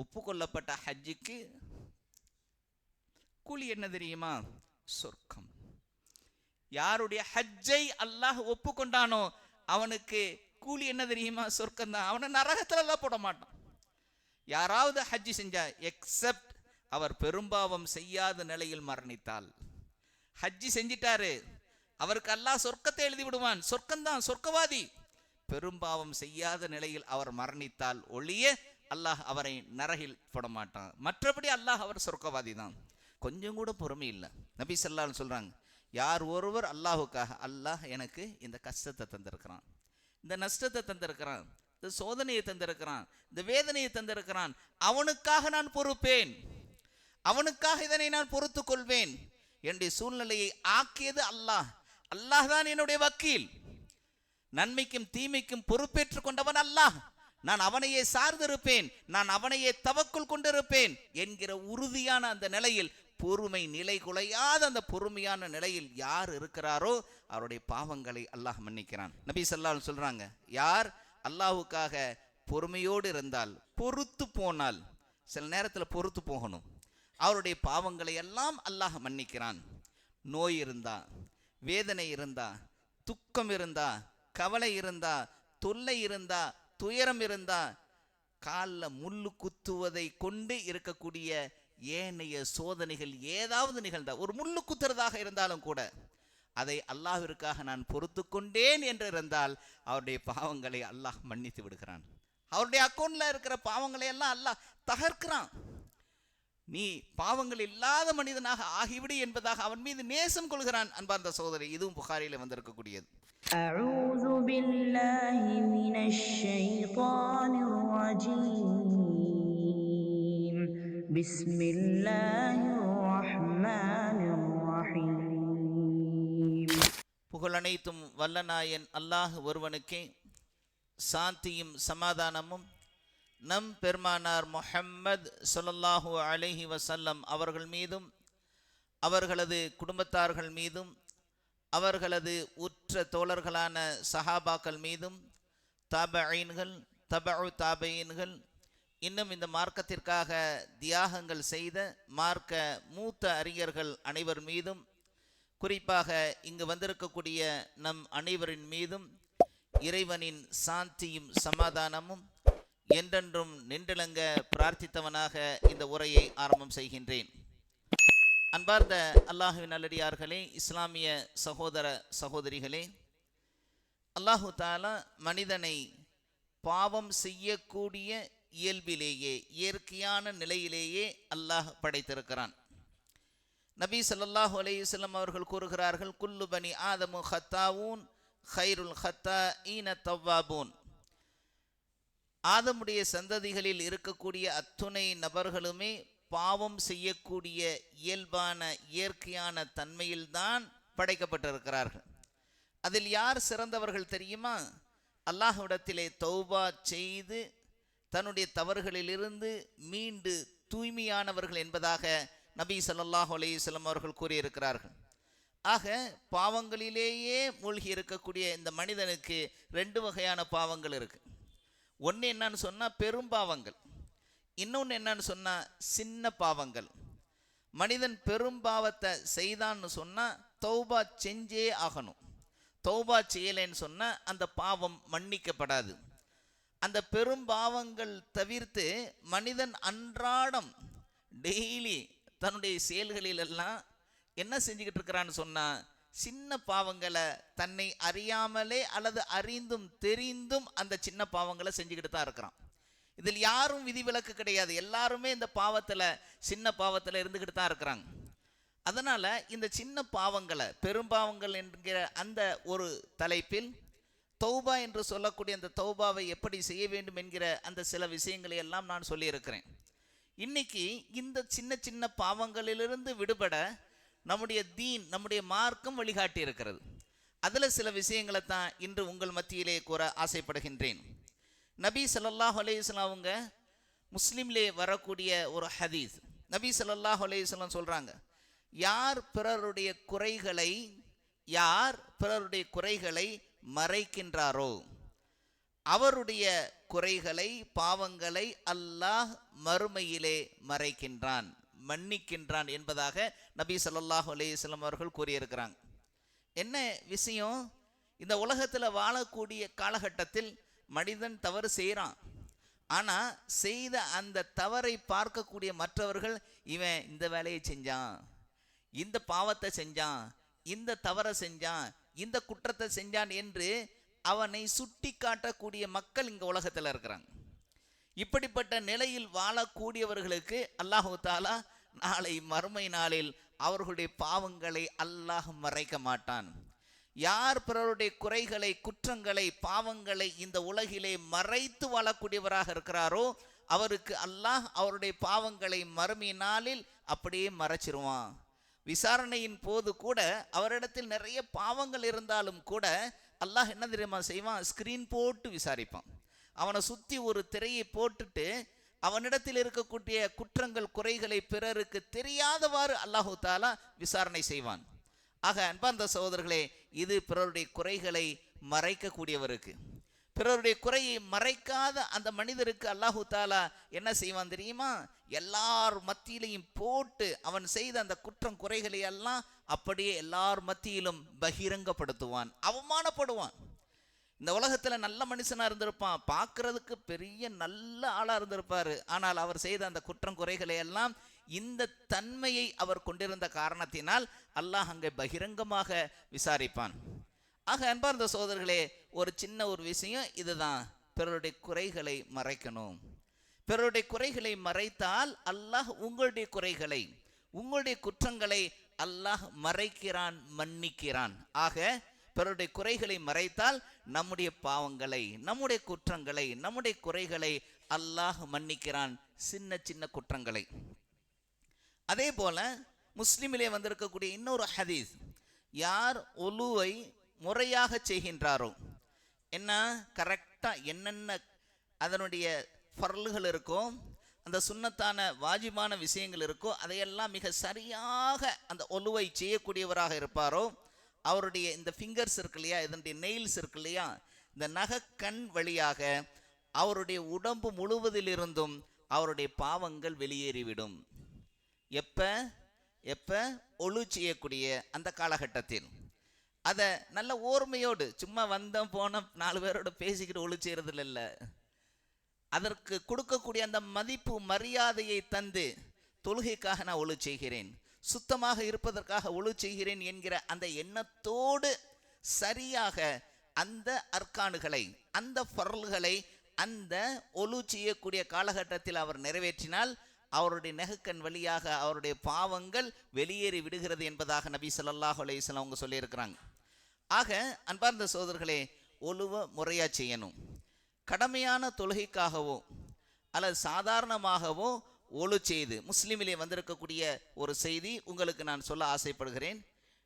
ஒப்புக்கொள்ளப்பட்ட ஹஜ்ஜுக்கு கூலி என்ன தெரியுமா? சொர்க்கம். யாருடைய ஹஜ்ஜை அல்லாஹ் ஒப்புக்கொண்டானோ அவனுக்கு கூலி என்ன தெரியுமா? சொர்க்கம் தான். அவனை நரகத்துல எல்லாம் போட மாட்டான். யாராவது ஹஜ்ஜி செஞ்சா, எக்ஸப்ட் அவர் பெரும்பாவம் செய்யாத நிலையில் மரணித்தால். ஹஜ்ஜி செஞ்சிட்டாரு, அவருக்கு அல்லாஹ் சொர்க்கத்தை எழுதி விடுவான், சொர்க்கம்தான், சொர்க்கவாதி. பெரும்பாவம் செய்யாத நிலையில் அவர் மரணித்தால் ஒழிய அல்லாஹ் அவரை நரகில் போட மாட்டான். மற்றபடி அல்லாஹ் அவர் சொர்க்கவாதி தான். கொஞ்சம் கூட பொறுமை இல்லை. நபி ஸல்லல்லாஹு அலைஹி வஸல்லம் சொல்றாங்க, யார் ஒருவர் அல்லாஹுக்காக, அல்லாஹ் எனக்கு இந்த கஷ்டத்தை தந்திருக்கிறான், இந்த நஷ்டத்தை தந்திருக்கிறான், இந்த சோதனையை தந்திருக்கிறான், இந்த வேதனையை தந்திருக்கிறான், அவனுக்காக நான் பொறுப்பேன், அவனுக்காக இதனை நான் பொறுத்து கொள்வேன். என்னுடைய சூழ்நிலையை ஆக்கியது அல்லாஹ், அல்லாஹ் தான் என்னுடைய வக்கீல், நன்மைக்கும் தீமைக்கும் பொறுப்பேற்றுக் கொண்டவன் அல்லாஹ், நான் அவனையே சார்ந்திருப்பேன், நான் அவனையே தவக்குள் கொண்டிருப்பேன் என்கிற உறுதியான அந்த நிலையில், பொறுமை நிலை குலையாத அந்த பொறுமையான நிலையில் யார் இருக்கிறாரோ அவருடைய பாவங்களை அல்லாஹ் மன்னிக்கிறான். நபி ஸல்லல்லாஹு அலைஹி வஸல்லம் சொல்றாங்க, யார் அல்லாஹ்வுக்காக பொறுமையோடு இருந்தால், பொறுத்து போனால், சில நேரத்தில் பொறுத்து போகணும், அவருடைய பாவங்களை எல்லாம் அல்லாஹ் மன்னிக்கிறான். நோய் இருந்தா, வேதனை இருந்தா, துக்கம் இருந்தா, கவலை இருந்தா, தொல்லை இருந்தா, துயரம் இருந்தா, காலில் முள்ளு குத்துவதை கொண்டு இருக்கக்கூடிய ஏனைய சோதனைகள் ஏதாவது நிகழ்ந்தா, ஒரு முள்ளு குத்துறதாக இருந்தாலும் கூட அதை அல்லாஹ்விற்காக நான் பொறுத்து கொண்டேன் என்று இருந்தால் அவருடைய பாவங்களை அல்லாஹ் மன்னித்து விடுகிறான். அவருடைய அக்கௌண்ட்ல இருக்கிற பாவங்களை எல்லாம் அல்லாஹ் தகர்க்கிறான். நீ பாவங்கள் இல்லாத மனிதனாக ஆகிவிடு என்பதாக அவன் மீது நேசம் கொள்கிறான். அன்பார்ந்த சகோதரி, இதுவும் புகாரில வந்திருக்கக்கூடியது. அஊது பில்லாஹி மினஷ் ஷைத்தானிர் ரஜீம். பிஸ்மில்லாஹிர் ரஹ்மானிர் ரஹீம். புகழ் அனைத்தும் வல்லநாயன் அல்லாஹ் ஒருவனுக்கே. சாந்தியும் சமாதானமும் நம் பெருமானார் முஹம்மது ஸல்லல்லாஹு அலைஹி வஸல்லம் அவர்கள் மீதும், அவர்களது குடும்பத்தார்கள் மீதும், அவர்களது உற்ற தோழர்களான சஹாபாக்கள் மீதும், தாபஈன்கள், தபஉ தாபஈன்கள், இன்னும் இந்த மார்க்கத்திற்காக தியாகங்கள் செய்த மார்க்க மூத்த அறிஞர்கள் அனைவர் மீதும், குறிப்பாக இங்கு வந்திருக்கக்கூடிய நம் அனைவரின் மீதும் இறைவனின் சாந்தியும் சமாதானமும் என்றென்றும் நின்றலங்க பிரார்த்தித்தவனாக இந்த உரையை ஆரம்பம் செய்கின்றேன். அன்பார்ந்த அல்லாஹுவின் நல்லடியார்களே, இஸ்லாமிய சகோதர சகோதரிகளே, அல்லாஹு தஆலா மனிதனை பாவம் செய்யக்கூடிய இயல்பிலேயே, இயற்கையான நிலையிலேயே அல்லாஹ் படைத்திருக்கிறான். நபி ஸல்லல்லாஹு அலைஹி வஸல்லம் அவர்கள் கூறுகிறார்கள், குல்லு பனி ஆதமு ஹத்தாவூன் ஹைருல் ஹத்தாஈன தவ்வாபூன். ஆதமுடைய சந்ததிகளில் இருக்கக்கூடிய அத்துணை நபர்களுமே பாவம் செய்யக்கூடிய இயல்பான இயற்கையான தன்மையில்தான் படைக்கப்பட்டிருக்கிறார்கள். அதில் யார் சிறந்தவர்கள் தெரியுமா? அல்லாஹ்விடத்திலே தௌபா செய்து தன்னுடைய தவறுகளிலிருந்து மீண்டு தூய்மையானவர்கள் என்பதாக நபி ஸல்லல்லாஹு அலைஹி வஸல்லம் அவர்கள் கூறியிருக்கிறார்கள். ஆக பாவங்களிலேயே மூழ்கி இருக்கக்கூடிய இந்த மனிதனுக்கு ரெண்டு வகையான பாவங்கள் இருக்கு. ஒன்று என்னன்னு சொன்னால் பெரும் பாவங்கள், இன்னொன்று என்னன்னு சொன்னால் சின்ன பாவங்கள். மனிதன் பெரும் பாவத்தை செய்தான்னு சொன்னால் தௌபா செஞ்சே ஆகணும். தௌபா செய்யலைன்னு சொன்னால் அந்த பாவம் மன்னிக்கப்படாது. அந்த பெரும் பாவங்கள் தவிர்த்து மனிதன் அன்றாடம் டெய்லி தன்னுடைய செயல்களிலெல்லாம் என்ன செஞ்சுக்கிட்டு இருக்கிறான்னு சொன்னால், சின்ன பாவங்களை தன்னை அறியாமலே அல்லது அறிந்தும் தெரிந்தும் அந்த சின்ன பாவங்களை செஞ்சுக்கிட்டு தான் இருக்கிறான். இதில் யாரும் விதிவிலக்கு கிடையாது. எல்லாருமே இந்த பாவத்தில், சின்ன பாவத்தில் இருந்துக்கிட்டு தான் இருக்கிறாங்க. அதனால் இந்த சின்ன பாவங்களை, பெரும்பாவங்கள் என்கிற அந்த ஒரு தலைப்பில் தௌபா என்று சொல்லக்கூடிய அந்த தௌபாவை எப்படி செய்ய வேண்டும் என்கிற அந்த சில விஷயங்களை எல்லாம் நான் சொல்லியிருக்கிறேன். இன்னைக்கு இந்த சின்ன சின்ன பாவங்களிலிருந்து விடுபட நம்முடைய தீன், நம்முடைய மார்க்கம் வழிகாட்டி இருக்கிறது. அதில் சில விஷயங்களை தான் இன்று உங்கள் மத்தியிலே கூற ஆசைப்படுகின்றேன். நபி ஸல்லல்லாஹு அலைஹி வஸல்லம் அவங்க முஸ்லிம்லே வரக்கூடிய ஒரு ஹதீஸ், நபி ஸல்லல்லாஹு அலைஹி வஸல்லம் சொல்கிறாங்க, யார் பிறருடைய குறைகளை மறைக்கின்றாரோ அவருடைய குறைகளை பாவங்களை அல்லாஹ் மறுமையிலே மறைக்கின்றான், மன்னிக்கின்றான் என்பதாக நபி ஸல்லல்லாஹு அலைஹி வஸல்லம் அவர்கள் கூறியிருக்கிறாங்க. என்ன விஷயம்? இந்த உலகத்தில் வாழக்கூடிய காலகட்டத்தில் மனிதன் தவறு செய்கிறான். ஆனால் செய்த அந்த தவறை பார்க்கக்கூடிய மற்றவர்கள், இவன் இந்த வேலையை செஞ்சான், இந்த பாவத்தை செஞ்சான், இந்த தவறை செஞ்சான், இந்த குற்றத்தை செஞ்சான் என்று அவனை சுட்டி காட்டக்கூடிய மக்கள் இங்கே உலகத்தில் இருக்கிறாங்க. இப்படிப்பட்ட நிலையில் வாழக்கூடியவர்களுக்கு அல்லாஹு தாலா நாளை மறுமை நாளில் அவர்களுடைய பாவங்களை அல்லாஹ் மறைக்க மாட்டான். யார் பிறருடைய குறைகளை, குற்றங்களை, பாவங்களை இந்த உலகிலே மறைத்து வாழக்கூடியவராக இருக்கிறாரோ அவருக்கு அல்லாஹ் அவருடைய பாவங்களை மறுமை நாளில் அப்படியே மறைச்சிருவான். விசாரணையின் போது கூட அவரிடத்தில் நிறைய பாவங்கள் இருந்தாலும் கூட அல்லாஹ் என்ன தெரியுமா செய்வான்? ஸ்கிரீன் போட்டு விசாரிப்பான். அவனை சுற்றி ஒரு திரையை போட்டுட்டு அவனிடத்தில் இருக்கக்கூடிய குற்றங்கள், குறைகளை பிறருக்கு தெரியாதவாறு அல்லாஹு தாலா விசாரணை செய்வான். ஆக அன்பார்ந்த சகோதரர்களே, இது பிறருடைய குறைகளை மறைக்கக்கூடியவருக்கு. பிறருடைய குறையை மறைக்காத அந்த மனிதருக்கு அல்லாஹு தாலா என்ன செய்வான் தெரியுமா? எல்லார் மத்தியிலையும் போட்டு அவன் செய்த அந்த குற்றம் குறைகளை எல்லாம் அப்படியே எல்லார் மத்தியிலும் பகிரங்கப்படுத்துவான், அவமானப்படுவான். இந்த உலகத்தில் நல்ல மனுஷனாக இருந்திருப்பான், பார்க்கறதுக்கு பெரிய நல்ல ஆளாக இருந்திருப்பார். ஆனால் அவர் செய்த அந்த குற்றம் குறைகளை எல்லாம் இந்த தன்மையை அவர் கொண்டிருந்த காரணத்தினால் அல்லாஹ் அங்கே பகிரங்கமாக விசாரிப்பான். ஆக அன்பார்ந்த சகோதரர்களே, ஒரு சின்ன ஒரு விஷயம் இதுதான், பிறருடைய குறைகளை மறைக்கணும். பிறருடைய குறைகளை மறைத்தால் அல்லாஹ் உங்களுடைய குறைகளை, உங்களுடைய குற்றங்களை அல்லாஹ் மறைக்கிறான், மன்னிக்கிறான். ஆக பிறருடைய குறைகளை மறைத்தால் நம்முடைய பாவங்களை, நம்முடைய குற்றங்களை, நம்முடைய குறைகளை அல்லாஹ் மன்னிக்கிறான், சின்ன சின்ன குற்றங்களை. அதே போல முஸ்லிமிலே வந்திருக்கக்கூடிய இன்னொரு ஹதீஸ், யார் ஒலுவை முறையாக செய்கின்றாரோ, என்ன கரெக்டாக என்னென்ன அதனுடைய ஃபர்லுகள் இருக்கோ, அந்த சுன்னத்தான வாஜிபான விஷயங்கள் இருக்கோ, அதையெல்லாம் மிக சரியாக அந்த ஒலுவை செய்யக்கூடியவராக இருப்பாரோ, அவருடைய இந்த ஃபிங்கர்ஸ் இருக்கு இல்லையா, இதனுடைய நெயில்ஸ் இருக்கு இல்லையா, இந்த நகக்கண் வழியாக அவருடைய உடம்பு முழுவதிலிருந்தும் அவருடைய பாவங்கள் வெளியேறிவிடும். எப்போ ஒழு செய்யக்கூடிய அந்த காலகட்டத்தில் அதை நல்ல ஓர்மையோடு, சும்மா வந்தோம் போன 4 பேரோட பேசிக்கிட்டு ஒழு செய்யறதுல இல்லை, அதற்கு கொடுக்கக்கூடிய அந்த மதிப்பு மரியாதையை தந்து, தொழுகைக்காக நான் ஒழு செய்கிறேன், சுத்தமாக இருப்பதற்காக ஒழு செய்கிறேன் என்கிற அந்த எண்ணத்தோடு சரியாக அந்த அர்கானுகளை, அந்த ஃபர்ல்களை அந்த ஒழு செய்யக்கூடிய காலகட்டத்தில் அவர் நிறைவேற்றினால் அவருடைய நெகக்கண் வழியாக அவருடைய பாவங்கள் வெளியேறி விடுகிறது என்பதாக நபி ஸல்லல்லாஹு அலைஹி வஸல்லம் அவங்க சொல்லியிருக்கிறாங்க. ஆக அன்பார்ந்த சகோதரர்களே, ஒழுவ முறையாக செய்யணும். கடமையான தொழுகைக்காகவோ அல்லது சாதாரணமாகவோ ஒழு செய்து, முஸ்லீமிலே வந்திருக்கக்கூடிய ஒரு செய்தி உங்களுக்கு நான் சொல்ல ஆசைப்படுகிறேன்.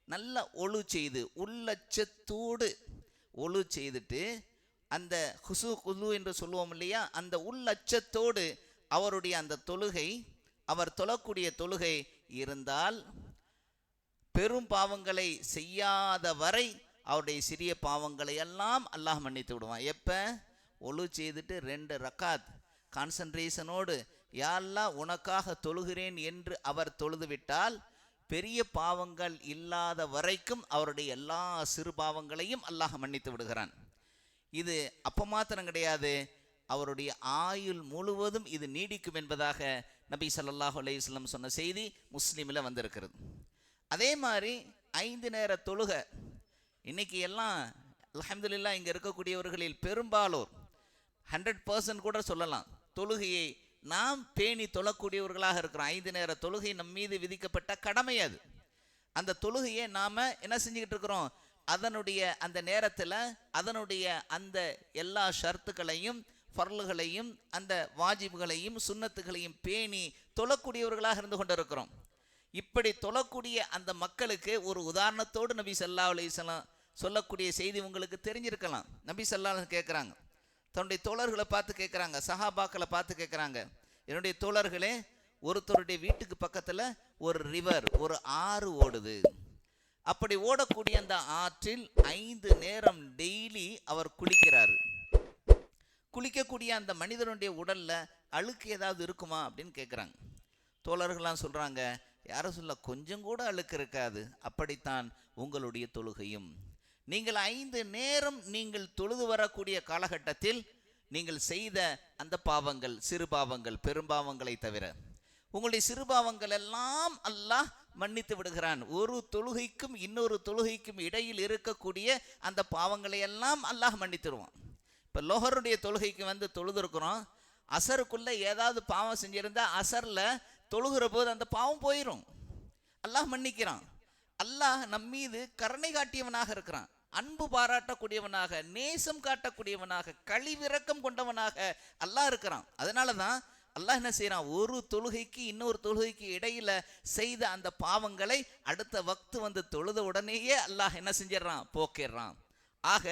நல்ல ஒழு செய்து உள்ளச்சத்தோடு ஒழு செய்துட்டு அந்த ஹுசு குலு என்று சொல்லுவோம் இல்லையா, அந்த உள்ளச்சத்தோடு அவருடைய அந்த தொழுகை, அவர் தொழக்கூடிய தொழுகை இருந்தால் பெரும் பாவங்களை செய்யாத வரை அவருடைய சிறிய பாவங்களை எல்லாம் அல்லாஹ் மன்னித்து விடுவான். எப்போ ஒழு செய்துட்டு 2 ரக்காத் கான்சன்ட்ரேஷனோடு யா அல்லாஹ் உனக்காக தொழுகிறேன் என்று அவர் தொழுது விட்டால் பெரிய பாவங்கள் இல்லாத வரைக்கும் அவருடைய எல்லா சிறு பாவங்களையும் அல்லாஹ் மன்னித்து விடுகிறான். இது அப்போ மாத்திரம் கிடையாது, அவருடைய ஆயுள் முழுவதும் இது நீடிக்கும் என்பதாக நபி ஸல்லல்லாஹு அலைஹி வஸல்லம் சொன்ன செய்தி முஸ்லீமில் வந்திருக்கிறது. அதே மாதிரி 5 நேர தொழுகை, இன்னைக்கு எல்லாம் அல்ஹம்துலில்லாஹ் இங்கே இருக்கக்கூடியவர்களில் பெரும்பாலோர் 100% கூட சொல்லலாம், தொழுகையை நாம் பேணி தொழக்கூடியவர்களாக இருக்கிறோம். 5 நேர தொழுகை நம் மீது விதிக்கப்பட்ட கடமை. அது அந்த தொழுகையை நாம் என்ன செஞ்சுக்கிட்டு இருக்கிறோம், அதனுடைய அந்த நேரத்தில் அதனுடைய அந்த எல்லா ஷர்த்துக்களையும் ஃபர்லுகளையும் அந்த வாஜிபுகளையும் சுன்னத்துகளையும் பேணி தொழக்கூடியவர்களாக இருந்து கொண்டிருக்கிறோம். இப்படி தொழக்கூடிய அந்த மக்களுக்கு ஒரு உதாரணத்தோடு நபி ஸல்லல்லாஹு அலைஹி வஸல்லம் சொல்லக்கூடிய செய்தி உங்களுக்கு தெரிஞ்சிருக்கலாம். நபி ஸல்லல்லாஹு அலைஹி வஸல்லம் கேட்குறாங்க, தன்னுடைய தோழர்களை பார்த்து கேட்குறாங்க, சஹாபாக்களை பார்த்து கேட்குறாங்க, என்னுடைய தோழர்களே, ஒருத்தருடைய வீட்டுக்கு பக்கத்தில் ஒரு ரிவர், ஒரு ஆறு ஓடுது. அப்படி ஓடக்கூடிய அந்த ஆற்றில் 5 நேரம் டெய்லி அவர் குளிக்கிறார். குளிக்கக்கூடிய அந்த மனிதனுடைய உடல்ல அழுக்கு ஏதாவது இருக்குமா அப்படின்னு கேட்குறாங்க. தோழர்கள்லாம் சொல்றாங்க, யாரும் சொல்ல, கொஞ்சம் கூட அழுக்கு இருக்காது. அப்படித்தான் உங்களுடைய தொழுகையும். நீங்கள் 5 நேரம் நீங்கள் தொழுது வரக்கூடிய காலகட்டத்தில் நீங்கள் செய்த அந்த பாவங்கள், சிறு பாவங்கள், பெரும்பாவங்களை தவிர உங்களுடைய சிறு பாவங்கள் எல்லாம் அல்லாஹ் மன்னித்து விடுகிறான். ஒரு தொழுகைக்கும் இன்னொரு தொழுகைக்கும் இடையில் இருக்கக்கூடிய அந்த பாவங்களை எல்லாம் அல்லாஹ் மன்னித்துடுவான். இப்போ லோஹருடைய தொழுகைக்கு வந்து தொழுதுருக்குறோம், அசருக்குள்ள ஏதாவது பாவம் செஞ்சிருந்தா அசர்ல தொழுகிற போது அந்த பாவம் போயிடும், அல்லாஹ் மன்னிக்கிறான். அல்லாஹ் நம்மீது கருணை காட்டியவனாக இருக்கிறான், அன்பு பாராட்டக்கூடியவனாக, நேசம் காட்டக்கூடியவனாக, கழிவிறக்கம் கொண்டவனாக அல்லாஹ் இருக்கிறான். அதனால தான் அல்லாஹ் என்ன செய்யறான், ஒரு தொழுகைக்கு இன்னொரு தொழுகைக்கு இடையில செய்த அந்த பாவங்களை அடுத்த வக்து வந்து தொழுத உடனேயே அல்லாஹ் என்ன செஞ்சிடறான், போக்கிடுறான். ஆக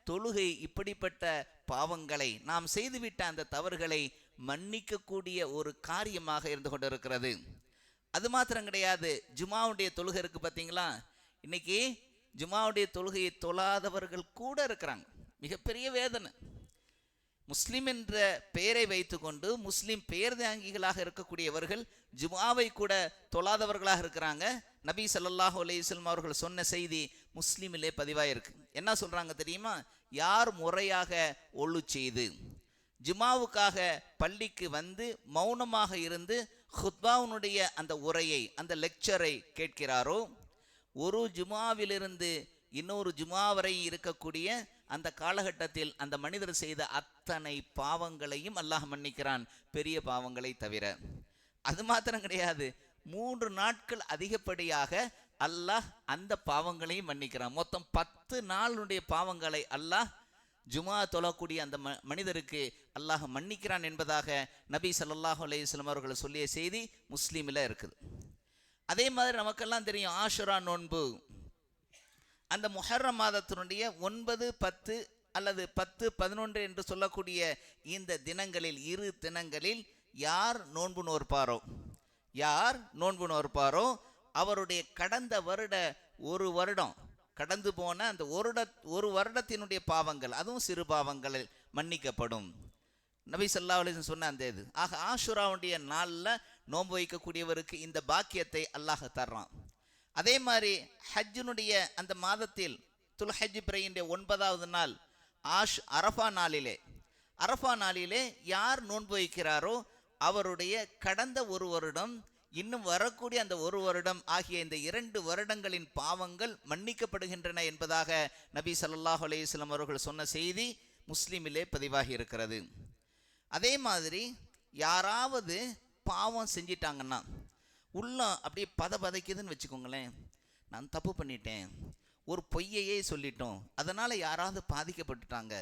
தொழுகை இப்படிப்பட்ட பாவங்களை, நாம் செய்துவிட்ட அந்த தவறுகளை மன்னிக்கக்கூடிய ஒரு காரியமாக இருந்து கொண்டிருக்கிறது. அது மாத்திரம் கிடையாது, ஜுமாவுடைய தொழுகை இருக்கு பார்த்தீங்களா, இன்னைக்கு ஜுமாவுடைய தொழுகையை தொழாதவர்கள் கூட இருக்கிறாங்க. மிகப்பெரிய வேதனை. முஸ்லிம் என்ற பெயரை வைத்துக்கொண்டு முஸ்லிம் பெயர் தாங்கிகளாக இருக்கக்கூடியவர்கள் ஜுமாவை கூட தொழாதவர்களாக இருக்கிறாங்க. நபி ஸல்லல்லாஹு அலைஹி வஸல்லம் அவர்கள் சொன்ன செய்தி முஸ்லிமிலே பதிவாயிருக்கு. என்ன சொல்றாங்க தெரியுமா, யார் முறையாக ஒழு செய்து ஜுமாவுக்காக பள்ளிக்கு வந்து மௌனமாக இருந்து ஹுத்பாவுனுடைய அந்த உரையை, அந்த லெக்சரை கேட்கிறாரோ, ஒரு ஜுமாவிலிருந்து இன்னொரு ஜுமா வரை இருக்கக்கூடிய அந்த காலகட்டத்தில் அந்த மனிதர் செய்த அத்தனை பாவங்களையும் அல்லாஹ் மன்னிக்கிறான், பெரிய பாவங்களை தவிர. அது மாத்திரம் கிடையாது, 3 நாட்கள் அதிகப்படியாக அல்லாஹ் அந்த பாவங்களையும் மன்னிக்கிறான். மொத்தம் 10 நாளுடைய பாவங்களை அல்லாஹ் ஜுமா தொழக்கூடிய அந்த மனிதருக்கு அல்லாஹ் மன்னிக்கிறான் என்பதாக நபி ஸல்லல்லாஹு அலைஹி வஸல்லம் அவர்கள் சொல்லிய செய்தி முஸ்லீமில் இருக்குது. அதே மாதிரி நமக்கெல்லாம் தெரியும், ஆஷுரா நோன்பு, அந்த முஹர்ரம் மாதத்தினுடைய 9, 10 அல்லது 10, 11 என்று சொல்லக்கூடிய இந்த தினங்களில், 2 தினங்களில் யார் நோன்பு நோற்பாரோ அவருடைய கடந்த வருட, ஒரு வருடம் கடந்து போன அந்த ஒரு வருடத்தினுடைய பாவங்கள், அதுவும் சிறு பாவங்கள் மன்னிக்கப்படும். நபி ஸல்லல்லாஹு அலைஹி வஸல்லம் சொன்ன அந்த இது. ஆக ஆஷுராவுடைய நாளில் நோன்பு வைக்கக்கூடியவருக்கு இந்த பாக்கியத்தை அல்லாஹ் தர்றான். அதே மாதிரி ஹஜ்ஜினுடைய அந்த மாதத்தில் துல்ஹஜ் பிறையினுடைய 9வது நாள் அரஃபா நாளிலே யார் நோன்பு வைக்கிறாரோ அவருடைய கடந்த ஒரு வருடம், இன்னும் வரக்கூடிய அந்த ஒரு வருடம் ஆகிய இந்த 2 வருடங்களின் பாவங்கள் மன்னிக்கப்படுகின்றன என்பதாக நபி ஸல்லல்லாஹு அலைஹி வஸல்லம் அவர்கள் சொன்ன செய்தி முஸ்லிமிலே பதிவாகி இருக்கிறது. அதே மாதிரி யாராவது பாவம் செஞ்சிட்டாங்கன்னா, உள்ளம் அப்படியே பதைக்குதுன்னு வச்சுக்கோங்களேன், நான் தப்பு பண்ணிட்டேன், ஒரு பொய்யையே சொல்லிட்டோம், அதனால் யாராவது பாதிக்கப்பட்டுட்டாங்க,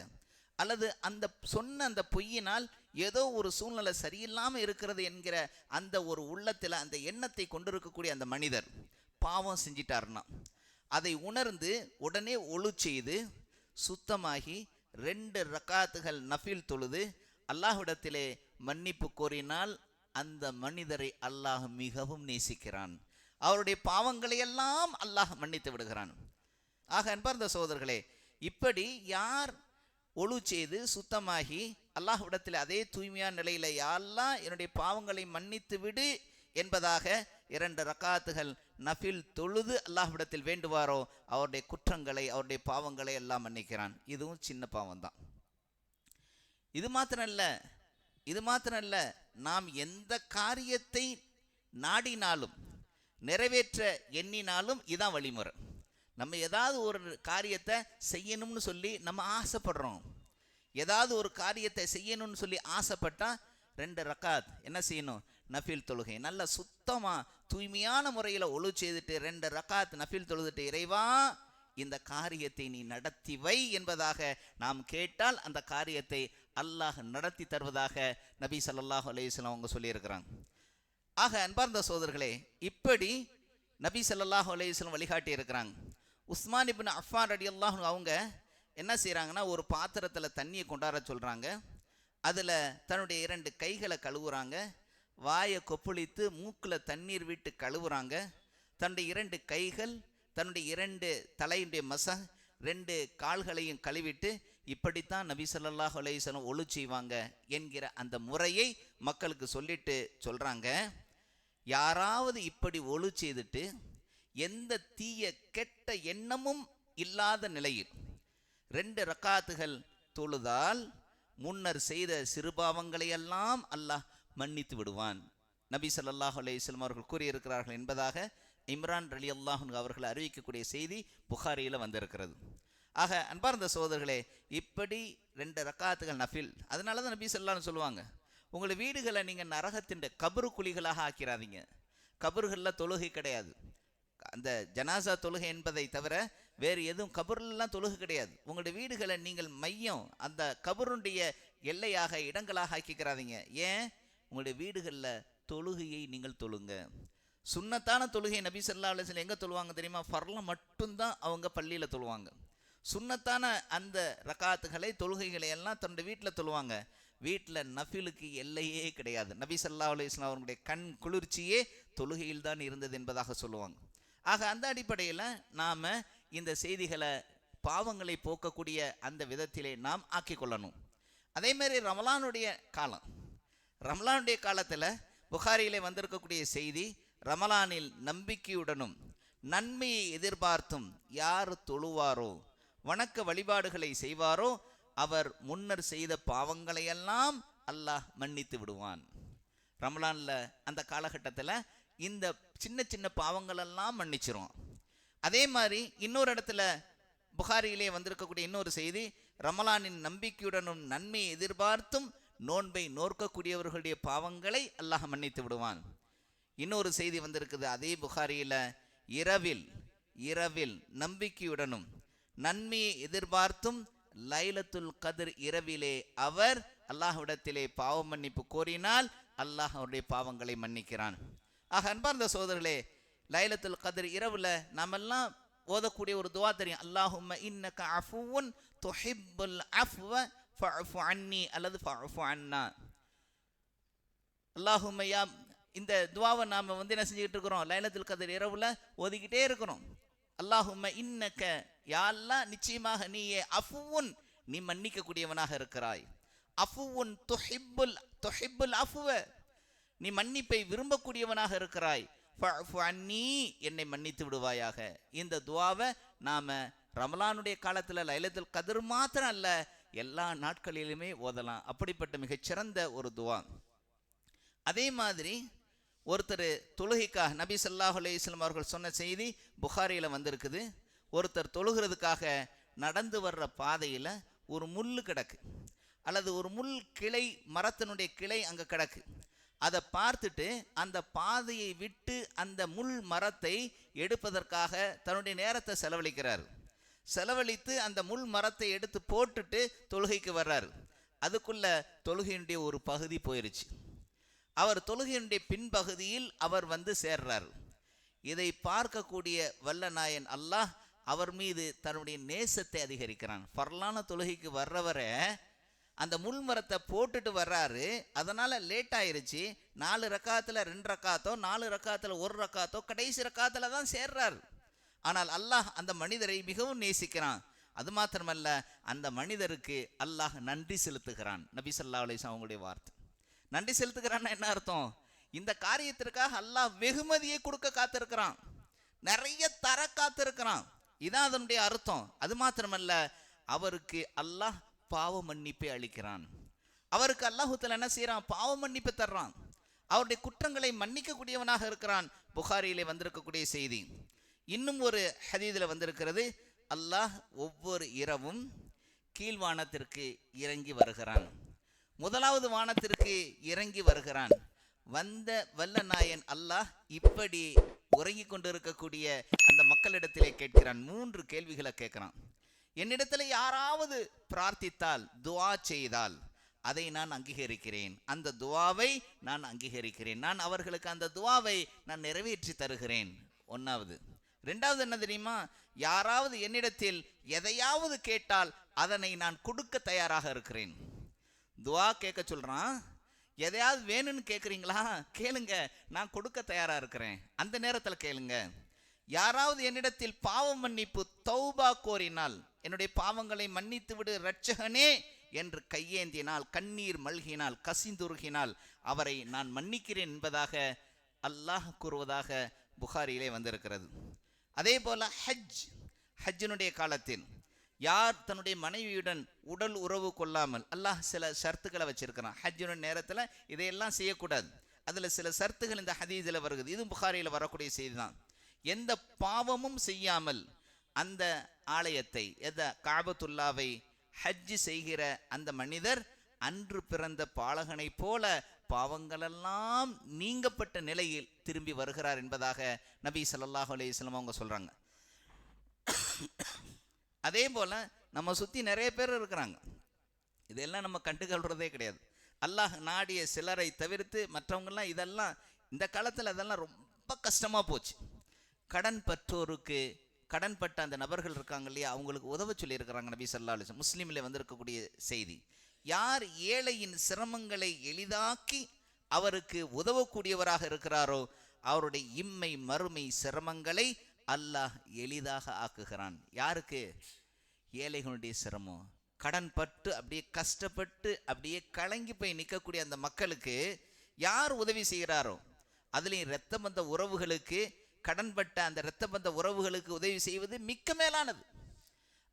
அல்லது அந்த சொன்ன அந்த பொய்யினால் ஏதோ ஒரு சூழ்நிலை சரியில்லாமல் இருக்கிறது என்கிற அந்த ஒரு உள்ளத்தில் அந்த எண்ணத்தை கொண்டிருக்கக்கூடிய அந்த மனிதர் பாவம் செஞ்சிட்டார்னா, அதை உணர்ந்து உடனே ஒழு செய்து சுத்தமாகி 2 ரக்காத்துகள் நஃபில் தொழுது அல்லாஹ்விடத்திலே மன்னிப்பு கோரினால் அந்த மனிதரை அல்லாஹ் மிகவும் நேசிக்கிறான், அவருடைய பாவங்களை எல்லாம் அல்லாஹ் மன்னித்து விடுகிறான். ஆக அன்பார்ந்த சகோதரர்களே, இப்படி யார் ஒழு செய்து சுத்தமாகி அல்லாஹ்விடத்தில் அதே தூய்மையான நிலையில், யா அல்லாஹ் என்னுடைய பாவங்களை மன்னித்து விடு என்பதாக 2 ரக்காத்துகள் நஃபில் தொழுது அல்லாஹ்விடத்தில் வேண்டுவாரோ அவருடைய குற்றங்களை, அவருடைய பாவங்களை எல்லாம் மன்னிக்கிறான். இதுவும் சின்ன பாவம் தான். இது மாத்திரம் அல்ல, நாம் எந்த காரியத்தை நாடினாலும் நிறைவேற்ற எண்ணினாலும் இதான் வழிமுறை. நம்ம ஏதாவது ஒரு காரியத்தை செய்யணும்னு சொல்லி நம்ம ஆசைப்படுறோம், ஏதாவது ஒரு காரியத்தை செய்யணும்னு சொல்லி ஆசைப்பட்டா 2 ரக்காத் என்ன செய்யணும், நஃபில் தொழுகை, நல்ல சுத்தமாக தூய்மையான முறையில் ஒழு செய்துட்டு 2 ரக்காத் நஃபில் தொழுதுட்டு, இறைவா இந்த காரியத்தை நீ நடத்தி வை என்பதாக நாம் கேட்டால் அந்த காரியத்தை அல்லாஹ் நடத்தி தருவதாக நபி ஸல்லல்லாஹு அலைஹி வஸல்லம் அவங்க சொல்லியிருக்கிறாங்க. ஆக அன்பார்ந்த சகோதரர்களே, இப்படி நபி ஸல்லல்லாஹு அலைஹி வஸல்லம் வழிகாட்டி இருக்கிறாங்க. உஸ்மான் இப்னு அஃபான் ரலியல்லாஹு அன்ஹு அவங்க என்ன செய்கிறாங்கன்னா, ஒரு பாத்திரத்தில் தண்ணியை கொண்டாட சொல்கிறாங்க, அதில் தன்னுடைய 2 கைகளை கழுவுறாங்க, வாயை கொப்பளித்து மூக்கில் தண்ணீர் விட்டு கழுவுறாங்க, தன்னுடைய 2 கைகள், தன்னுடைய 2 தலையுடைய 2 கால்களையும் கழுவிட்டு இப்படித்தான் நபி ஸல்லல்லாஹு அலைஹி வஸல்லம் ஒழு செய்வாங்க என்கிற அந்த முறையை மக்களுக்கு சொல்லிட்டு சொல்றாங்க, யாராவது இப்படி ஒழு செய்துட்டு எந்த தீய கெட்ட எண்ணமும் இல்லாத நிலையில் 2 ரக்காத்துகள் தொழுதால் முன்னர் செய்த சிறுபாவங்களை எல்லாம் அல்லாஹ் மன்னித்து விடுவான். நபி ஸல்லல்லாஹு அலைஹி வஸல்லம் அவர்கள் கூறியிருக்கிறார்கள் என்பதாக இம்ரான் ரலியல்லாஹு அன்ஹு அவர்கள் அறிவிக்கக்கூடிய செய்தி புகாரியில் வந்திருக்கிறது. ஆக அன்பார்ந்த சகோதரர்களே, இப்படி 2 ரக்காத்துகள் நஃபில். அதனால தான் நபி ஸல்லல்லாஹு அலைஹி சொல்லுவாங்க, உங்களை வீடுகளை நீங்கள் நரகத்தின் கபரு குழிகளாக ஆக்கிறாதீங்க. கபறுகளில் தொழுகை கிடையாது. அந்த ஜனாசா தொழுகை என்பதை தவிர வேறு எதுவும் கபர்லாம் தொழுகை கிடையாது. உங்களுடைய வீடுகளை நீங்கள் மையம் அந்த கபருடைய எல்லையாக இடங்களாக ஆக்கிக்கிறாதீங்க. ஏன்? உங்களுடைய வீடுகளில் தொழுகையை நீங்கள் தொழுங்க. சுன்னத்தான தொழுகை நபி ஸல்லல்லாஹு அலைஹி வஸல்லம் எங்கே தொழுவாங்க தெரியுமா? ஃபர்ல மட்டும்தான் அவங்க பள்ளியில் தொழுவாங்க. சுன்னத்தான அந்த ரக்காத்துகளை தொழுகைகளை எல்லாம் தன்னுடைய வீட்டில் தொழுவாங்க. வீட்டில் நஃபிலுக்கு எல்லையே கிடையாது. நபி ஸல்லல்லாஹு அலைஹி வஸல்லம் அவர்களுடைய கண் குளிர்ச்சியே தொழுகையில் தான் இருந்தது என்பதாக சொல்லுவாங்க. ஆக அந்த அடிப்படையில் நாம் இந்த செய்திகளை பாவங்களை போக்கக்கூடிய அந்த விதத்திலே நாம் ஆக்கிக்கொள்ளணும். அதே மாதிரி ரமலானுடைய காலத்தில் புகாரியிலே வந்திருக்கக்கூடிய செய்தி, ரமலானில் நம்பிக்கையுடனும் நன்மையை எதிர்பார்த்தும் யார் தொழுவாரோ, வணக்க வழிபாடுகளை செய்வாரோ, அவர் முன்னர் செய்த பாவங்களையெல்லாம் அல்லாஹ் மன்னித்து விடுவான். ரமலானில் அந்த காலகட்டத்தில் இந்த சின்ன சின்ன பாவங்களெல்லாம் மன்னிச்சிரும். அதே மாதிரி இன்னொரு இடத்துல புகாரியிலே வந்திருக்கக்கூடிய இன்னொரு செய்தி, ரமலானின் நம்பிக்கையுடனும் நன்மையை எதிர்பார்த்தும் நோன்பை நோற்கக்கூடியவர்களுடைய பாவங்களை அல்லாஹ் மன்னித்து விடுவான். இன்னொரு செய்தி வந்திருக்குது அதே புகாரியில், இரவில் நம்பிக்கையுடனும் நன்மையை எதிர்பார்த்தும் லைலத்துல் கத்ர் இரவிலே அவர் அல்லாஹ்விடத்திலே பாவ மன்னிப்பு கோரினால் அல்லாஹ் அவருடைய பாவங்களை மன்னிக்கிறான். ஆக அன்பார்ந்த சகோதரர்களே, லைலத்துல் கத்ர் இரவுல நாமெல்லாம் ஓதக்கூடிய ஒரு துவா தெரியும், அல்லாஹும்ம இன்னக அஃபுவுன் துஹிப்புல் அஃப்வ ஃபஅஃபு அன்னி அல்லது ஃபஅஃபு அன்னா. அல்லாஹும்ம யா, இந்த துவாவை நாம் என்ன செஞ்சுக்கிட்டு இருக்கிறோம்? லைலத்துல் கத்ர் இரவுல ஓதிக்கிட்டே இருக்கிறோம். அல்லாஹும்ம இன்னக, யா அல்லாஹ் நிச்சயமாக நீயே, அஃபுவுன் நீ மன்னிக்கக்கூடியவனாக இருக்கிறாய், அஃபுவுன் துஹிப்புல் அஃப்வ நீ மன்னிப்பை விரும்பக்கூடியவனாக இருக்கிறாய், ஃபஅஃபு அன்னி என்னை மன்னித்து விடுவாயாக. இந்த துவாவை நாம ரமலானுடைய காலத்தில் லைலத்துல் கத்ர் மாத்திரம் அல்ல, எல்லா நாட்களிலுமே ஓதலாம். அப்படிப்பட்ட மிகச்சிறந்த ஒரு துவா. அதே மாதிரி ஒருத்தர் தொழுகைக்காக நபி ஸல்லல்லாஹு அலைஹி வஸல்லம் அவர்கள் சொன்ன செய்தி புகாரியில் வந்திருக்குது. ஒருத்தர் தொழுகிறதுக்காக நடந்து வர்ற பாதையில் ஒரு முள் கிடக்கு, அல்லது ஒரு முள் கிளை, மரத்தினுடைய கிளை அங்கே கிடக்கு. அதை பார்த்துட்டு அந்த பாதையை விட்டு அந்த முள் மரத்தை எடுப்பதற்காக தன்னுடைய நேரத்தை செலவழித்து அந்த முள் மரத்தை எடுத்து போட்டுட்டு தொழுகைக்கு வர்றாரு. அதுக்குள்ள தொழுகையினுடைய ஒரு பகுதி போயிருச்சு. அவர் தொழுகையினுடைய பின்பகுதியில் அவர் சேர்றார். இதை பார்க்கக்கூடிய வல்லநாயன் அல்லாஹ் அவர் மீது தன்னுடைய நேசத்தை அதிகரிக்கிறான். ஃபர்லான தொழுகைக்கு வர்றவரை அந்த முள் மரத்தை போட்டுட்டு வர்றாரு, அதனால லேட் ஆயிருச்சு. 4 ரக்காத்தில் 2 ரக்காத்தோ, 4 ரக்காத்தில் 1 ரக்காத்தோ, கடைசி ரக்காத்தில் தான் சேர்றார். ஆனால் அல்லாஹ் அந்த மனிதரை மிகவும் நேசிக்கிறான். அது மாத்திரமல்ல, அந்த மனிதருக்கு அல்லாஹ் நன்றி செலுத்துகிறான். நபி ஸல்லல்லாஹு அலைஹி வஸல்லம் அவங்களுடைய வார்த்தை. நன்றி செலுத்துகிறான்னா என்ன அர்த்தம்? இந்த காரியத்திற்காக அல்லாஹ் வெகுமதியை கொடுக்க காத்திருக்கிறான், நிறைய தர காத்திருக்கிறான். இதான் அதனுடைய அர்த்தம். அது மாத்திரமல்ல, அவருக்கு அல்லாஹ் பாவ மன்னிப்பை அளிக்கிறான். அவருக்கு அல்லாஹ் தஆலா என்ன செய்யறான்? பாவ மன்னிப்பை தர்றான். அவருடைய குற்றங்களை மன்னிக்க கூடியவனாக இருக்கிறான். புகாரியிலே வந்திருக்கக்கூடிய செய்தி. இன்னும் ஒரு ஹதீஸில் வந்திருக்கிறது, அல்லாஹ் ஒவ்வொரு இரவும் கீழ்வானத்திற்கு இறங்கி வருகிறான். முதலாவது வானத்திற்கு இறங்கி வருகிறான். வந்த வல்ல நாயன் அல்லாஹ் இப்படி உறங்கி கொண்டிருக்கக்கூடிய அந்த மக்களிடத்திலே கேட்கிறான். 3 கேள்விகளை கேட்கிறான். என்னிடத்தில் யாராவது பிரார்த்தித்தால், துவா செய்தால், அதை நான் அங்கீகரிக்கிறேன். அந்த துவாவை நான் அங்கீகரிக்கிறேன். நான் அவர்களுக்கு அந்த துவாவை நான் நிறைவேற்றி தருகிறேன். 1வது. 2வது என்ன தெரியுமா? யாராவது என்னிடத்தில் எதையாவது கேட்டால் அதனை நான் கொடுக்க தயாராக இருக்கிறேன். துவா கேட்க சொல்றான். எதையாவது வேணும்னு கேட்குறீங்களா? கேளுங்க, நான் கொடுக்க தயாராக இருக்கிறேன். அந்த நேரத்தில் கேளுங்க. யாராவது என்னிடத்தில் பாவ மன்னிப்பு தௌபா கோரினால், என்னுடைய பாவங்களை மன்னித்து விடு இரட்சகனே என்று கையேந்தினால், கண்ணீர் மல்கினால், கசிந்துருகினால் அவரை நான் மன்னிக்கிறேன் என்பதாக அல்லாஹ் கூறுவதாக புகாரியிலே வந்திருக்கிறது. அதே போல ஹஜ்ஜினுடைய காலத்தில் யார் தன்னுடைய மனைவியுடன் உடல் உறவு கொள்ளாமல், அல்லாஹ் சில ஷர்த்துக்களை வச்சிருக்கிறான். ஹஜ்ஜினுடைய நேரத்தில் இதையெல்லாம் செய்யக்கூடாது. அதில் சில ஷர்த்துகள் இந்த ஹதீஸில் வருகிறது. இதுவும் புகாரியில் வரக்கூடிய செய்தி தான். எந்த பாவமும் செய்யாமல் அந்த ஆலயத்தை, காபத்துல்லாவை ஹஜ்ஜி செய்கிற அந்த மனிதர் அன்று பிறந்த பாலகனை போல பாவங்களெல்லாம் நீங்கப்பட்ட நிலையில் திரும்பி வருகிறார் என்பதாக நபி ஸல்லல்லாஹு அலைஹி வஸல்லம் அவங்க சொல்றாங்க. அதே போல நம்ம சுத்தி நிறைய பேர் இருக்கிறாங்க. இதெல்லாம் நம்ம கண்டுகொள்றதே கிடையாது. அல்லாஹ் நாடிய சிலரை தவிர்த்து மற்றவங்கெல்லாம் இதெல்லாம் இந்த காலத்தில் அதெல்லாம் ரொம்ப கஷ்டமாக போச்சு. கடன் பற்றோருக்கு, கடன்பட்ட அந்த நபர்கள் இருக்காங்க இல்லையா, அவங்களுக்கு உதவ சொல்லியிருக்கிறாங்க நபி ஸல்லல்லாஹு அலைஹி வஸல்லம். முஸ்லீமில் வந்திருக்கக்கூடிய செய்தி, யார் ஏழையின் சிரமங்களை எளிதாக்கி அவருக்கு உதவக்கூடியவராக இருக்கிறாரோ அவருடைய இம்மை மறுமை சிரமங்களை அல்லாஹ் எளிதாக ஆக்குகிறான். யாருக்கு? ஏழைகளுடைய சிரமம், கடன் பட்டு அப்படியே கஷ்டப்பட்டு அப்படியே கலங்கி போய் நிற்கக்கூடிய அந்த மக்களுக்கு யார் உதவி செய்கிறாரோ, அதுலேயும் இரத்த பந்த உறவுகளுக்கு, கடன்பட்ட அந்த இரத்த பந்த உறவுகளுக்கு உதவி செய்வது மிக்க மேலானது.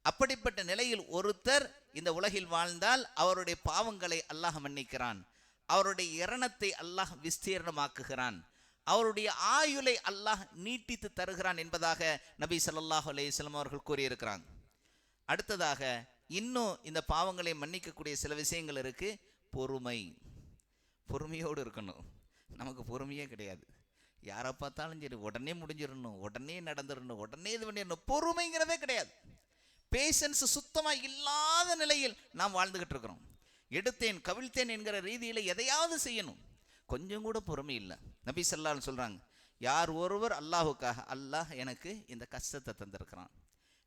அப்படிப்பட்ட நிலையில் ஒருத்தர் இந்த உலகில் வாழ்ந்தால் அவருடைய பாவங்களை அல்லாஹ் மன்னிக்கிறான், அவருடைய இரணத்தை அல்லாஹ் விஸ்தீர்ணமாக்குகிறான், அவருடைய ஆயுளை அல்லாஹ் நீட்டித்து தருகிறான் என்பதாக நபி ஸல்லல்லாஹு அலைஹி வஸல்லம் அவர்கள் கூறியிருக்கிறாங்க. அடுத்ததாக இன்னும் இந்த பாவங்களை மன்னிக்கக்கூடிய சில விஷயங்கள் இருக்கு. பொறுமையோடு இருக்கணும். நமக்கு பொறுமையே கிடையாது. யாரை பார்த்தாலும் சரி உடனே முடிஞ்சிடணும், உடனே நடந்துடணும், உடனே இது பண்ணிடணும். பொறுமைங்கிறதே கிடையாது. பேஷன்ஸ் சுத்தமாக இல்லாத நிலையில் நாம் வாழ்ந்துகிட்டு இருக்கிறோம். எடுத்தேன் கவிழ்த்தேன் என்கிற ரீதியில் எதையாவது செய்யணும், கொஞ்சம் கூட பொறுமை இல்லை. நபி ஸல்லல்லாஹு அலைஹி வஸல்லம் சொல்றாங்க, யார் ஒருவர் அல்லாஹுக்காக, அல்லாஹ் எனக்கு இந்த கஷ்டத்தை தந்திருக்கிறான்,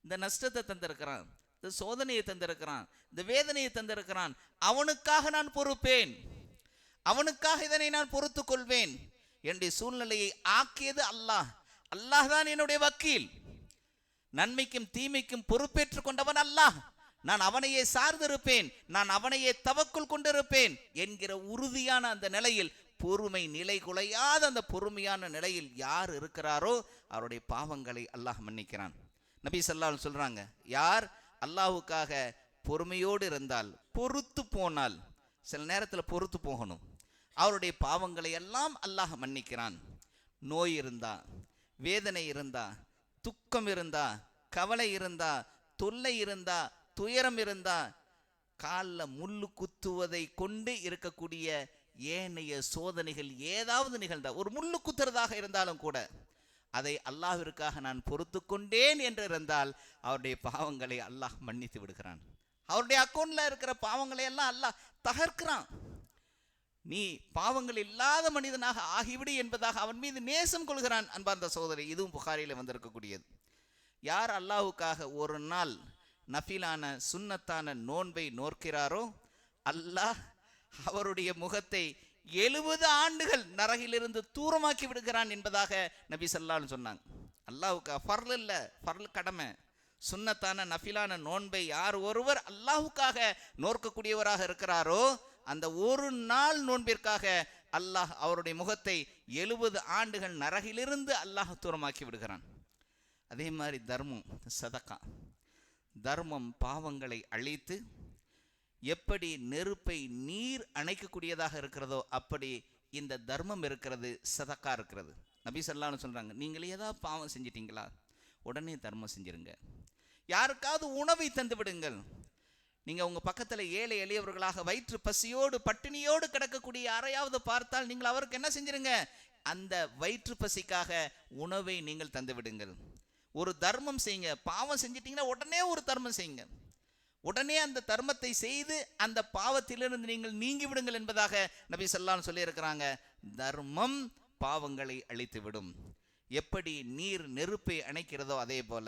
இந்த நஷ்டத்தை தந்திருக்கிறான், இந்த சோதனையை தந்திருக்கிறான், இந்த வேதனையை தந்திருக்கிறான், அவனுக்காக நான் பொறுப்பேன், அவனுக்காக இதனை நான் பொறுத்து கொள்வேன் என்னுடைய சூழ்நிலையை ஆக்கியது அல்லாஹ். அல்லாஹ் தான் என்னுடைய வக்கீல். நன்மைக்கும் தீமைக்கும் பொறுப்பேற்றுக் கொண்டவன் அல்லாஹ். நான் அவனையே சார்ந்திருப்பேன், நான் அவனையே தவக்குள் கொண்டிருப்பேன் என்கிற உறுதியான அந்த நிலையில், பொறுமை நிலை குலையாத அந்த பொறுமையான நிலையில் யார் இருக்கிறாரோ அவருடைய பாவங்களை அல்லாஹ் மன்னிக்கிறான். நபி ஸல்லல்லாஹு அலைஹி வஸல்லம் சொல்றாங்க, யார் அல்லாஹ்வுக்காக பொறுமையோடு இருந்தால், பொறுத்து போனால், சில நேரத்தில் பொறுத்து போகணும், அவருடைய பாவங்களை எல்லாம் அல்லாஹ் மன்னிக்கிறான். நோய் இருந்தா, வேதனை இருந்தா, துக்கம் இருந்தா, கவலை இருந்தா, தொல்லை இருந்தா, துயரம் இருந்தா, காலில் முள்ளு குத்துவதை கொண்டு இருக்கக்கூடிய ஏனைய சோதனைகள் ஏதாவது நிகழ்ந்தா, ஒரு முள்ளு குத்துறதாக இருந்தாலும் கூட அதை அல்லாஹ்விற்காக நான் பொறுத்து கொண்டேன் என்று இருந்தால் அவருடைய பாவங்களை அல்லாஹ் மன்னித்து விடுகிறான். அவருடைய அக்கௌண்ட்ல இருக்கிற பாவங்களை எல்லாம் அல்லாஹ் தகர்க்கிறான். நீ பாவங்கள் இல்லாத மனிதனாக ஆகிவிடு என்பதாக அவன் மீது நேசம் கொள்கிறான். அன்பார்ந்த சகோதரி, இதுவும் புகாரியில் வந்திருக்கக்கூடியது. யார் அல்லாஹுக்காக ஒரு நாள் நஃபிலான சுன்னத்தான நோன்பை நோக்கிறாரோ அல்லாஹ் அவருடைய முகத்தை 70 ஆண்டுகள் நரகிலிருந்து தூரமாக்கி விடுகிறான் என்பதாக நபி ஸல்லல்லாஹு அலைஹி வஸல்லம் சொன்னாங்க. அல்லாஹுக்கா ஃபர்ல் இல்லை, ஃபர்ல் கடமை. சுன்னத்தான நஃபிலான நோன்பை யார் ஒருவர் அல்லாஹுக்காக நோக்கக்கூடியவராக இருக்கிறாரோ அந்த ஒரு நாள் நோன்பிற்காக அல்லாஹ் அவருடைய முகத்தை 70 ஆண்டுகள் நரகிலிருந்து அல்லாஹ் தூரமாக்கி விடுகிறான். அதே மாதிரி தர்மம், சதகா, தர்மம் பாவங்களை அழித்து எப்படி நெருப்பை நீர் அணைக்கக்கூடியதாக இருக்கிறதோ அப்படி இந்த தர்மம் இருக்கிறது, சதக்கா இருக்கிறது. நபி ஸல்லல்லாஹு அலைஹி வஸல்லம் சொல்றாங்க, நீங்கள் ஏதாவது பாவம் செஞ்சிட்டீங்களா, உடனே தர்மம் செஞ்சிருங்க. யாருக்காவது உணவை தந்து விடுங்கள். நீங்கள் உங்கள் பக்கத்தில் ஏழை எளியவர்களாக வயிற்று பசியோடு பட்டினியோடு கிடக்கக்கூடிய யாரையாவது பார்த்தால் நீங்கள் அவருக்கு என்ன செஞ்சிருங்க, அந்த வயிற்று பசிக்காக உணவை நீங்கள் தந்து விடுங்கள். ஒரு தர்மம் செய்யுங்க. பாவம் செஞ்சிட்டீங்கன்னா உடனே ஒரு தர்மம் செய்யுங்க. உடனே அந்த தர்மத்தை செய்து அந்த பாவத்திலிருந்து நீங்கள் நீங்கி விடுங்கள் என்பதாக நபி ஸல்லல்லாஹு அலைஹி வஸல்லம் சொல்லியிருக்கிறாங்க. தர்மம் பாவங்களை அழித்து விடும். எப்படி நீர் நெருப்பை அணைக்கிறதோ அதே போல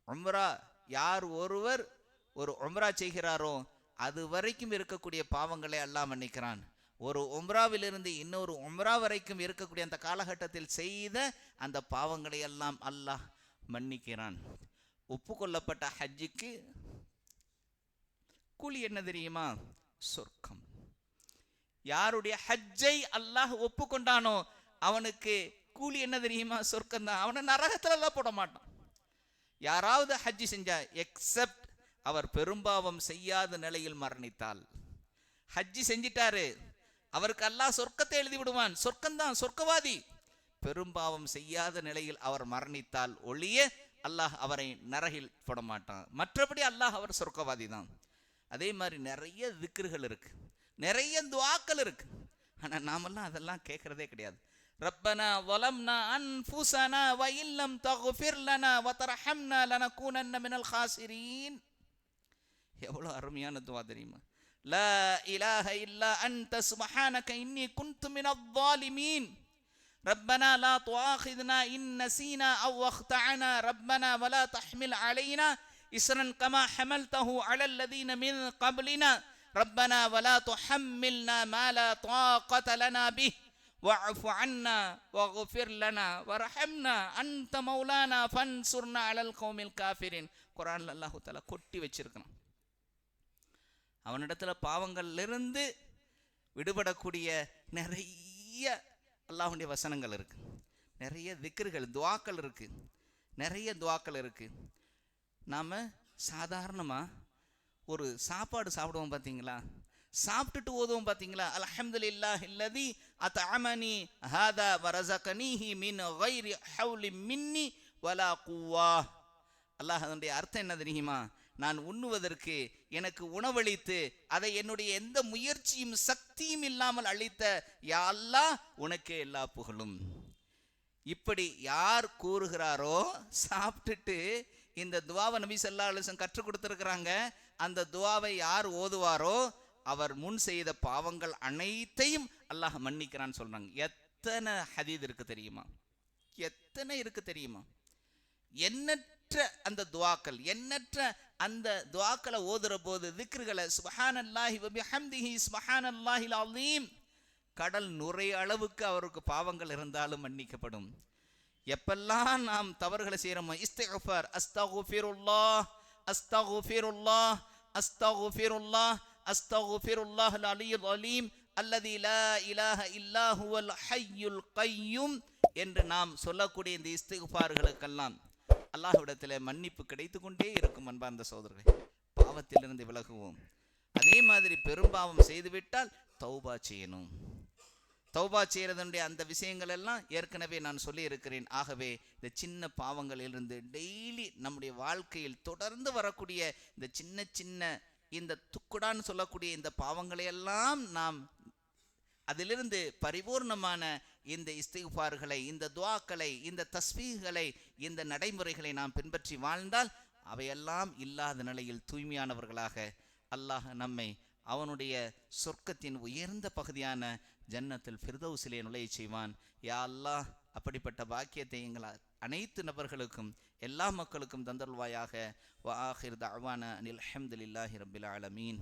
உம்ரா யார் ஒருவர் ஒரு உம்ரா செய்கிறாரோ அது வரைக்கும் இருக்கக்கூடிய பாவங்களை அல்லாஹ் மன்னிக்கிறான். ஒரு உம்ராவிலிருந்து இன்னொரு உம்ரா வரைக்கும் இருக்கக்கூடிய அந்த காலகட்டத்தில் செய்த அந்த பாவங்களை எல்லாம் அல்லாஹ் மன்னிக்கிறான். ஒப்புக்கொள்ளப்பட்ட ஹஜ்ஜுக்கு கூலி என்ன தெரியுமா? சொர்க்கம். யாருடைய ஹஜ்ஜை அல்லாஹ் ஒப்புக்கொண்டானோ அவனுக்கு கூலி என்ன தெரியுமா? சொர்க்கம் தான். அவனை நரகத்துல எல்லாம் போட மாட்டான். யாராவது ஹஜ்ஜி செஞ்சா, எக்ஸப்ட் அவர் பெரும்பாவம் செய்யாத நிலையில் மரணித்தால். ஹஜ்ஜி செஞ்சிட்டாரு, அவருக்கு அல்லாஹ் சொர்க்கத்தை எழுதி விடுவான். சொர்க்கம்தான், சொர்க்கவாதி. பெரும்பாவம் செய்யாத நிலையில் அவர் மரணித்தால் ஒழிய அல்லாஹ் அவரை நரகில் போட மாட்டான். மற்றபடி அல்லாஹ் அவர் சொர்க்கவாதி தான். அதே மாதிரி நிறைய திக்ருகள் இருக்கு, நிறைய துஆக்கள் இருக்கு. ஆனா நாமெல்லாம் அதெல்லாம் கேட்கறதே கிடையாது. ரப்பனா வலம்னா அன்ஃபுஸனா வ இல்லம் தக்ஃபிர் லனா வ தர்ஹம்னா லனகூனன்ன மினல் காசிரீன். எவ்வளவு அருமையான துஆ தெரியுமா? லா இலாஹ இல்லா அன்த சுப்ஹானக இன்னி குன்து மினல் ஸாலிமீன். ரப்பனா லா துஆகிதுனா இன் நஸீனா அவ் அக்தஅனா ரப்பனா வலா தஹ்மில் அலைனா இஸ்ரன் கமா ஹமல்தஹு அலல் லதீன மின் கப்லினா ரப்பனா வலா துஹம்மில்னா மா லா தாகத லனா பிஹ் வஅஃபு அன்னா வக்ஃபிர் லனா வர்ஹம்னா அன்த மௌலானா ஃபன்சுர்னா அலல் கௌமில் காஃபிரின். குர்ஆன்ல அல்லாஹ் தஆலா கொட்டி வச்சிருக்கான். அவனிடத்துல பாவங்களிலிருந்து விடுபடக்கூடிய நிறைய அல்லாஹ்வுடைய வசனங்கள் இருக்கு, நிறைய திக்ருகள் துஆக்கள் இருக்கு, நிறைய துஆக்கள் இருக்கு. நாம சாதாரணமா ஒரு சாப்பாடு சாப்பிடுவோம் பார்த்தீங்களா, சாப்பிட்டுட்டு ஓதுவோம் பார்த்தீங்களா, அல்ஹம்துலில்லாஹில்லதி அத்அமனி ஹாதா வரஸகனிஹி மின் கைரி ஹவ்லி மின்னி வலா குவா. அல்லாஹ் அதனுடைய அர்த்தம் என்ன தெரியுமா? நான் உண்ணுவதற்கு எனக்கு உணவளித்து அதை என்னுடைய எந்த முயற்சியும் சக்தியும் இல்லாமல் அளித்த யா அல்லாஹ் உனக்கே எல்லா புகழும். இப்படி யார் கூறுகிறாரோ, சாப்பிட்டுட்டு இந்த துஆவை நபி ஸல்லல்லாஹு அலைஹி வஸல்லம் கற்றுக் கொடுத்திருக்கிறாங்க, அந்த துஆவை யார் ஓதுவாரோ அவர் முன் செய்த பாவங்கள் அனைத்தையும் அல்லாஹ் மன்னிக்கிறான்னு சொல்றாங்க. எத்தனை ஹதீஸ் இருக்கு தெரியுமா? எத்தனை இருக்கு தெரியுமா? எண்ணற்ற அந்த துஆக்கள், எண்ணற்ற அந்த துஆக்களை ஓதுற போது திக்ருகளை சுப்ஹானல்லாஹி வ பிஹம்திஹி சுப்ஹானல்லாஹில் அஸீம், கடல் நுரை அளவுக்கு அவருக்கு பாவங்கள் இருந்தாலும் மன்னிக்கப்படும். எப்பெல்லாம் நாம் தவறுகளை செய்யறோமோ இஸ்திக்ஃபார், அஸ்தக்ஃபிருல்லாஹ் அஸ்தக்ஃபிருல்லாஹ் அஸ்தக்ஃபிருல்லாஹ் அஸ்தக்ஃபிருல்லாஹல் அலியுல் அலீம் அல்லதி லா இலாஹ இல்லா ஹுவல் ஹய்யுல் கய்யூம் என்று நாம் சொல்லக்கூடிய இந்த இஸ்திக்ஃபார்களுக்கெல்லாம் அல்லாஹ்விடத்தில் மன்னிப்பு கிடைத்து கொண்டே இருக்கும். அன்பார்ந்த சகோதரர்களே, பாவத்திலிருந்து விலகுவோம். அதே மாதிரி பெரும்பாவம் செய்துவிட்டால் தௌபா செய்யணும். தௌபா செய்யறதுடைய அந்த விஷயங்கள் எல்லாம் ஏற்கனவே நான் சொல்லி இருக்கிறேன். ஆகவே இந்த சின்ன பாவங்களிலிருந்து டெய்லி நம்முடைய வாழ்க்கையில் தொடர்ந்து வரக்கூடிய இந்த சின்ன சின்ன இந்த துக்குடான்னு சொல்லக்கூடிய இந்த பாவங்களை எல்லாம் நாம் அதிலிருந்து பரிபூர்ணமான இந்த இஸ்திக்ஃபார்களை, இந்த துஆக்களை, இந்த தஸ்பீஹ்களை, இந்த நடைமுறைகளை நாம் பின்பற்றி வாழ்ந்தால் அவையெல்லாம் இல்லாத நிலையில் தூய்மையானவர்களாக அல்லாஹ் நம்மை அவனுடைய சொர்க்கத்தின் உயர்ந்த பகுதியான ஜன்னத்துல் ஃபிர்தௌஸிலே நுழைய செய்வான். யா அல்லாஹ், அப்படிப்பட்ட பாக்கியத்தை எங்கள் அனைத்து நபர்களுக்கும் எல்லா மக்களுக்கும் தந்தருள்வாயாக. வ ஆகிர் தஅவானா அனில் ஹம்துலில்லாஹி ரப்பில் ஆலமீன்.